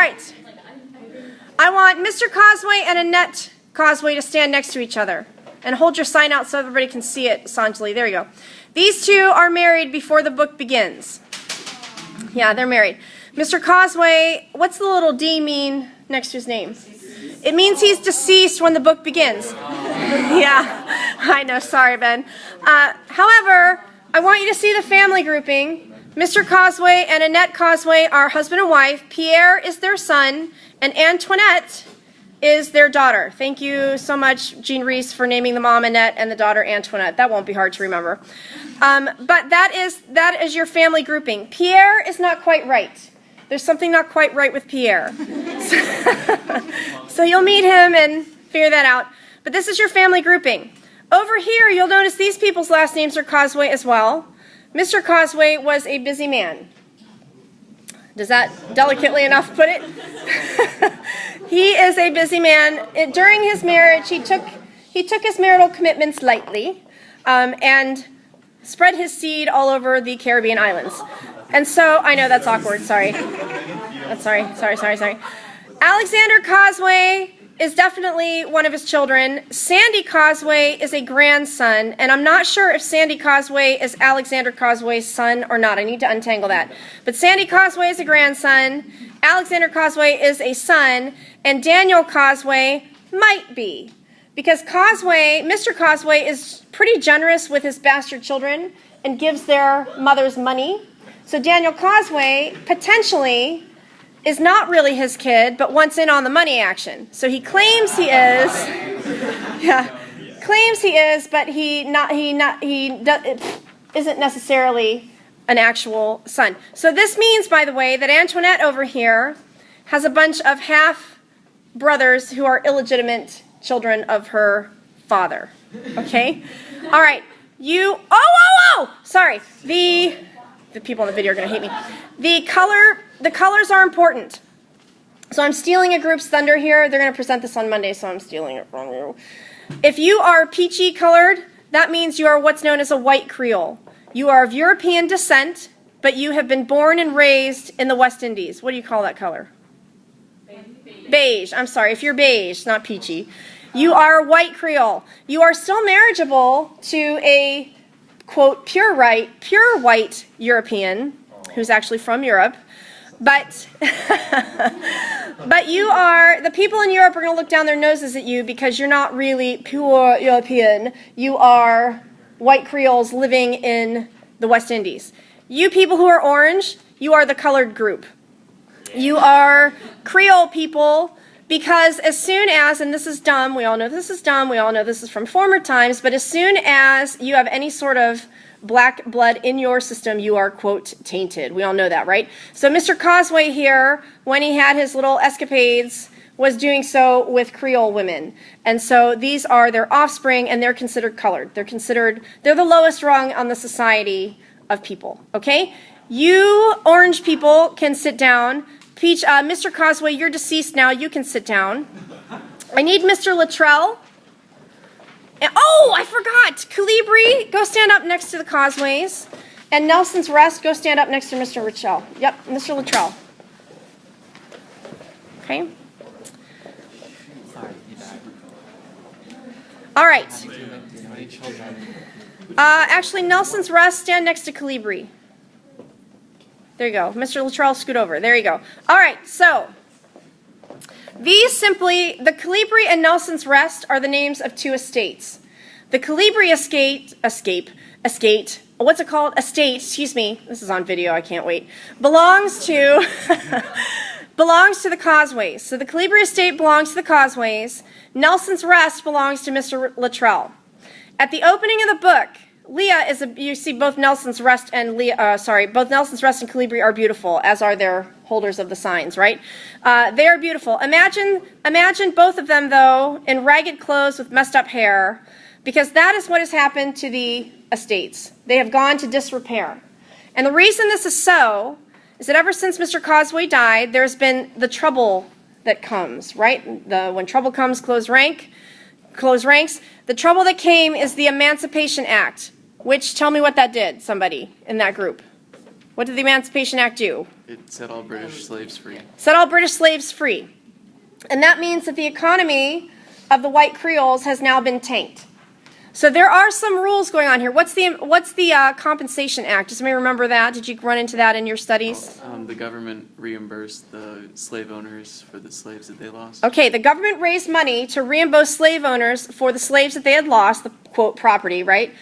right. I want Mr. Causeway and Annette Causeway to stand next to each other. And hold your sign out so everybody can see it, Sanjali. There you go. These two are married before the book begins. Yeah, they're married. Mr. Causeway, what's the little D mean next to his name? It means he's deceased when the book begins. Yeah, I know. Sorry, Ben. However, I want you to see the family grouping. Mr. Causeway and Annette Causeway are husband and wife. Pierre is their son, and Antoinette is their daughter. Thank you so much, Jean Reese, for naming the mom Annette and the daughter Antoinette. That won't be hard to remember. But that is your family grouping. Pierre is not quite right. There's something not quite right with Pierre. So you'll meet him and figure that out. But this is your family grouping. Over here, you'll notice these people's last names are Causeway as well. Mr. Causeway was a busy man. Does that delicately enough put it? He is a busy man. During his marriage, he took his marital commitments lightly and spread his seed all over the Caribbean islands. And so, I know that's awkward, sorry. Sorry. Alexander Causeway is definitely one of his children. Sandy Causeway is a grandson, and I'm not sure if Sandy Causeway is Alexander Causeway's son or not. I need to untangle that. But Sandy Causeway is a grandson, Alexander Causeway is a son, and Daniel Causeway might be. Because Mr. Causeway is pretty generous with his bastard children and gives their mothers money. So Daniel Causeway potentially is not really his kid, but wants in on the money action. So he claims he is. Claims he is, but he isn't necessarily an actual son. So this means, by the way, that Antoinette over here has a bunch of half brothers who are illegitimate children of her father. Okay? All right. Sorry. The people in the video are going to hate me. The colors are important. So I'm stealing a group's thunder here. They're going to present this on Monday, so I'm stealing it from you. If you are peachy colored, that means you are what's known as a white Creole. You are of European descent, but you have been born and raised in the West Indies. What do you call that color? Beige. I'm sorry. If you're beige, not peachy. You are a white Creole. You are still marriageable to a, quote, pure white European, who's actually from Europe. But the people in Europe are going to look down their noses at you because you're not really pure European. You are white Creoles living in the West Indies. You people who are orange, you are the colored group. You are Creole people because as soon as, and this is dumb, we all know this is dumb, we all know this is from former times, but as soon as you have any sort of black blood in your system, you are, quote, tainted. We all know that, right? So Mr. Causeway here, when he had his little escapades, was doing so with Creole women. And so these are their offspring, and they're considered colored. They're the lowest rung on the society of people, okay? You orange people can sit down. Mr. Causeway, you're deceased now. You can sit down. I need Mr. Luttrell. Oh, I forgot. Calibri, go stand up next to the Causeways. And Nelson's Rest, go stand up next to Mr. Luttrell. Yep, Mr. Luttrell. Okay. All right. Actually, Nelson's Rest, stand next to Calibri. There you go. Mr. Luttrell, scoot over. There you go. All right, so these the Calibri and Nelson's Rest are the names of two estates. The Calibri estate, what's it called? Estate, excuse me. This is on video, I can't wait. Belongs to the Causeways. So the Calibri estate belongs to the Causeways. Nelson's Rest belongs to Mr. Luttrell. At the opening of the book, Leah you see both Nelson's Rest and both Nelson's Rest and Calibri are beautiful, as are their holders of the signs, right? They are beautiful. Imagine both of them, though, in ragged clothes with messed up hair, because that is what has happened to the estates. They have gone to disrepair. And the reason this is so is that ever since Mr. Causeway died, there's been the trouble that comes, right? When trouble comes, close ranks. The trouble that came is the Emancipation Act, which, tell me what that did, somebody in that group. What did the Emancipation Act do? It set all British slaves free. Set all British slaves free. And that means that the economy of the white Creoles has now been tanked. So there are some rules going on here. What's the Compensation Act? Does somebody remember that? Did you run into that in your studies? The government reimbursed the slave owners for the slaves that they lost. Okay, the government raised money to reimburse slave owners for the slaves that they had lost, the quote property, right?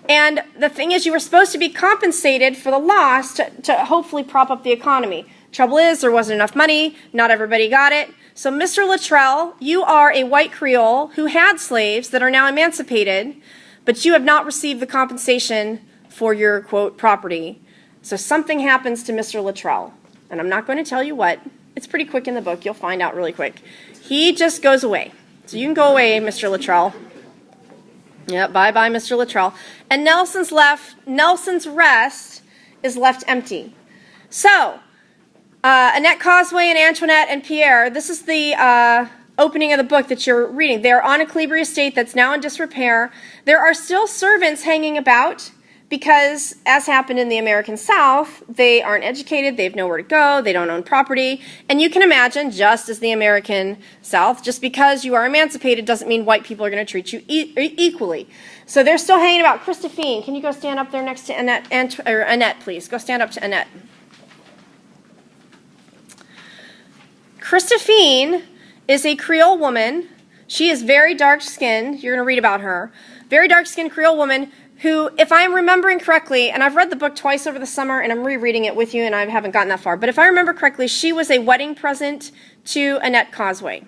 And the thing is, you were supposed to be compensated for the loss to hopefully prop up the economy. Trouble is, there wasn't enough money. Not everybody got it. So, Mr. Luttrell, you are a white Creole who had slaves that are now emancipated, but you have not received the compensation for your, quote, property. So something happens to Mr. Luttrell, and I'm not going to tell you what. It's pretty quick in the book. You'll find out really quick. He just goes away. So you can go away, Mr. Luttrell. Yeah, bye-bye, Mr. Luttrell. And Nelson's Rest is left empty. So, Annette Causeway and Antoinette and Pierre, this is the opening of the book that you're reading. They're on a Calibri estate that's now in disrepair. There are still servants hanging about because, as happened in the American South, they aren't educated, they have nowhere to go, they don't own property. And you can imagine, just as the American South, just because you are emancipated doesn't mean white people are going to treat you equally. So they're still hanging about. Christophine, can you go stand up there next to Annette, Annette, please? Go stand up to Annette. Christophine is a Creole woman. She is very dark-skinned. You're going to read about her. Very dark-skinned Creole woman who, if I'm remembering correctly, and I've read the book twice over the summer, and I'm rereading it with you, and I haven't gotten that far, but if I remember correctly, she was a wedding present to Annette Causeway.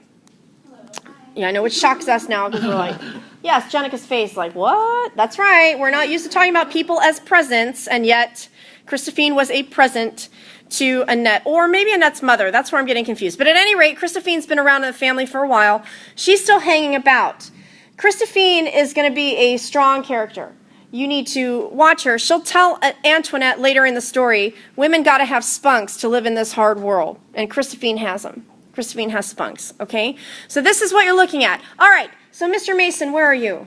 Yeah, I know, which shocks us now, because we're like, yes, Jenica's face, like, what? That's right, we're not used to talking about people as presents, and yet Christophine was a present to Annette, or maybe Annette's mother. That's where I'm getting confused. But at any rate, Christophine's been around in the family for a while. She's still hanging about. Christophine is going to be a strong character. You need to watch her. She'll tell Antoinette later in the story, women got to have spunks to live in this hard world. And Christophine has them. Christophine has spunks, okay? So this is what you're looking at. All right, so Mr. Mason, where are you?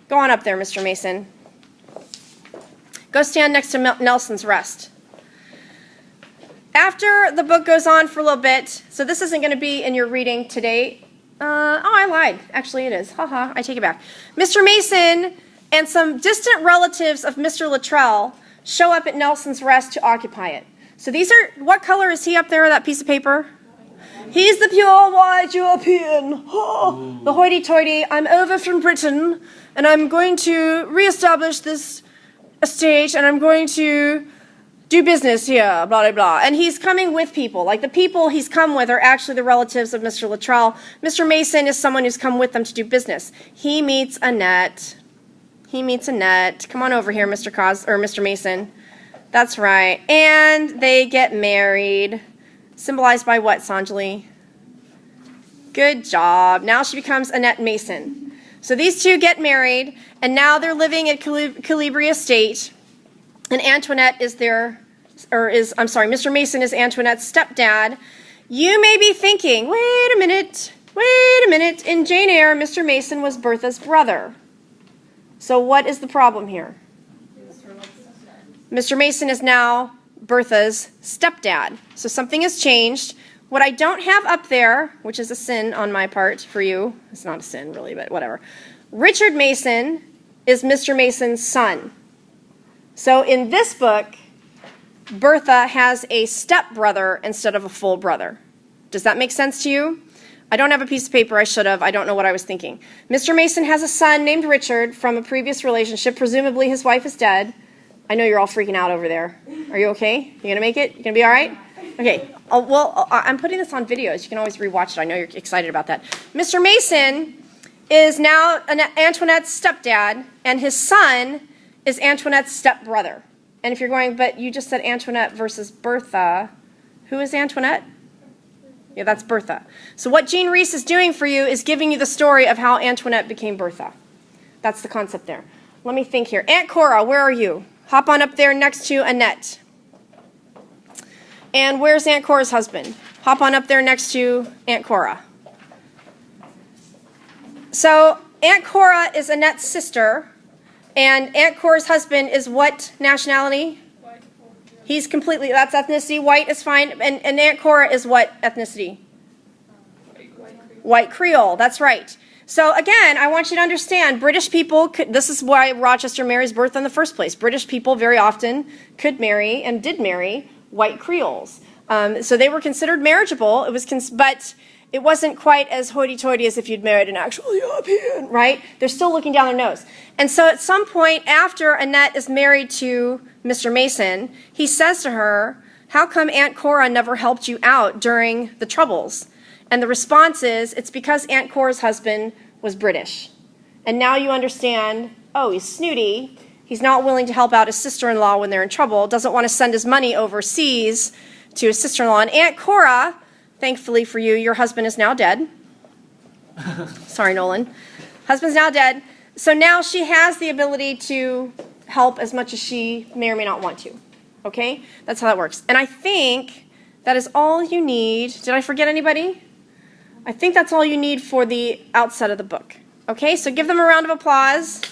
Go on up there, Mr. Mason. Go stand next to Nelson's Rest. After the book goes on for a little bit, so this isn't going to be in your reading today. I lied. Actually, it is. Haha, I take it back. Mr. Mason and some distant relatives of Mr. Luttrell show up at Nelson's Rest to occupy it. So these are, what color is he up there, that piece of paper? He's the pure white European. Oh, the hoity-toity. I'm over from Britain, and I'm going to reestablish this estate, and I'm going to do business here, blah, blah, blah. And he's coming with people. Like, the people he's come with are actually the relatives of Mr. Luttrell. Mr. Mason is someone who's come with them to do business. He meets Annette. Come on over here, Mr. Mason. That's right. And they get married. Symbolized by what, Sanjali? Good job. Now she becomes Annette Mason. So these two get married, and now they're living at Calibri Estate. And Antoinette is Mr. Mason is Antoinette's stepdad. You may be thinking, wait a minute. In Jane Eyre, Mr. Mason was Bertha's brother. So what is the problem here? Mr. Mason is now Bertha's stepdad. So something has changed. What I don't have up there, which is a sin on my part for you, it's not a sin really, but whatever. Richard Mason is Mr. Mason's son. So in this book, Bertha has a stepbrother instead of a full brother. Does that make sense to you? I don't have a piece of paper. I should have. I don't know what I was thinking. Mr. Mason has a son named Richard from a previous relationship. Presumably his wife is dead. I know you're all freaking out over there. Are you okay? You going to make it? You going to be all right? Okay. I'm putting this on videos. You can always rewatch it. I know you're excited about that. Mr. Mason is now Antoinette's stepdad, and his son is Antoinette's stepbrother. And if you're going, but you just said Antoinette versus Bertha, who is Antoinette? Yeah, that's Bertha. So what Jean Reese is doing for you is giving you the story of how Antoinette became Bertha. That's the concept there. Let me think here. Aunt Cora, where are you? Hop on up there next to Annette. And where's Aunt Cora's husband? Hop on up there next to Aunt Cora. So Aunt Cora is Annette's sister, and Aunt Cora's husband is what nationality? He's completely, that's ethnicity. White is fine. And Aunt Cora is what ethnicity? White Creole. That's right. So again, I want you to understand, British people, this is why Rochester Mary's birth in the first place. British people very often could marry and did marry white Creoles. So they were considered marriageable. It was, but it wasn't quite as hoity-toity as if you'd married an actual European, right? They're still looking down their nose. And so at some point after Annette is married to Mr. Mason, he says to her, how come Aunt Cora never helped you out during the Troubles? And the response is, it's because Aunt Cora's husband was British. And now you understand, oh, he's snooty. He's not willing to help out his sister-in-law when they're in trouble, doesn't want to send his money overseas to his sister-in-law. And Aunt Cora, thankfully for you, your husband is now dead. Sorry, Nolan. Husband's now dead. So now she has the ability to help as much as she may or may not want to. Okay? That's how that works. And I think that is all you need. Did I forget anybody? I think that's all you need for the outset of the book. Okay, so give them a round of applause.